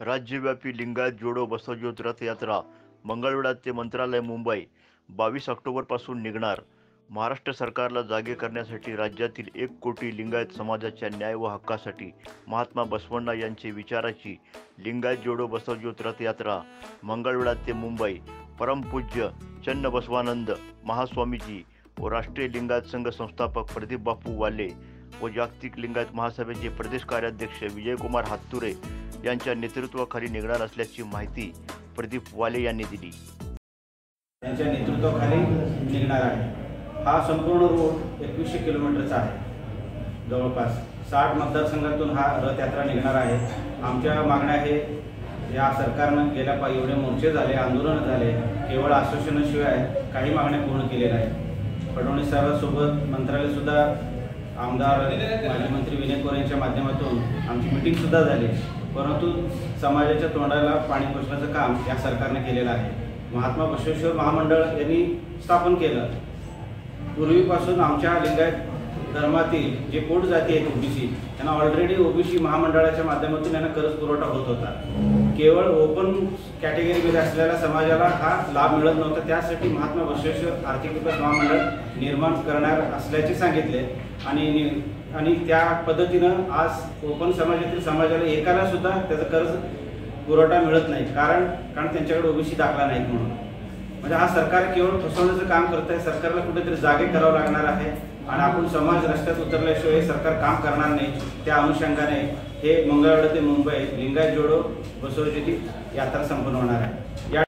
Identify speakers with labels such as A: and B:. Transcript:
A: राज्यव्यापी लिंगायत जोडो बसवज्योत रथयात्रा मंगळवेढा ते मंत्रालय मुंबई 22 ऑक्टोबरपासून निघणार। महाराष्ट्र सरकारला जागे करण्यासाठी राज्यातील 1 कोटी लिंगायत समाजाच्या न्याय व हक्कासाठी महात्मा बसवण्णा यांचे विचाराची लिंगायत जोडो बसवज्योत रथयात्रा मंगळवेढा ते मुंबई परमपूज्य चन्नबसवानंद महास्वामीजी व राष्ट्रीय लिंगायत संघ संस्थापक प्रदीप बापू वाले व जागतिक लिंगायत महासभेचे प्रदेश कार्याध्यक्ष विजयकुमार हातुरे यांच्या नेतृत्वाखाली निघणार असल्याची माहिती प्रदीप वाले यांनी दिली।
B: त्यांच्या नेतृत्वाखाली निघणार आहे। हा संपूर्ण रूट 2100 किलोमीटरचा आहे। जवळपास 60 मतदारसंघातून हा रथयात्रा निघणार आहे। आमच्या मागण्या हे या सरकारनं गेल्या एवढे मोर्चे झाले, आंदोलन झाले, केवळ आश्वासनाशिवाय काही मागण्या पूर्ण केलेल्या आहेत। फडणवीस साहेबांसोबत मंत्रालय सुद्धा आमदार माजी मंत्री विनय कोरे यांच्या माध्यमातून आमची मीटिंग सुद्धा झाली, परंतु समाजाच्या तोंडाला पाणी पुसण्याचं काम या सरकारने केलेलं आहे। महात्मा बसवेश्वर महामंडळ यांनी स्थापन केलं। पूर्वीपासून आमच्या लिंगायत धर्मातील जे पोट जाती आहेत ओबीसी त्यांना ऑलरेडी ओबीसी महामंडळाच्या माध्यमातून यांना कर्ज पुरवठा होत होता। केवळ ओपन कॅटेगरीमध्ये असलेल्या समाजाला हा लाभ मिळत नव्हता, त्यासाठी महात्मा बसवेश्वर आर्थिक विकास महामंडळ निर्माण करणार असल्याचे सांगितले आणि त्या पद्धतीनं आज ओपन समाजातील समाजाला एकाला सुद्धा त्याचं कर्ज पुरवठा मिळत नाही, कारण त्यांच्याकडे ओबीसी दाखला नाही म्हणून। म्हणजे हा सरकार केवळ फसवण्याचं काम करत आहे। सरकारला कुठेतरी जागे करावं लागणार आहे आणि आपण समाज रस्त्यात उतरल्याशिवाय सरकार काम करणार नाही। त्या अनुषंगाने हे मंगळवेढा ते मुंबई लिंगायत जोडो बसवज्योत यात्रा संपन्न होणार आहे।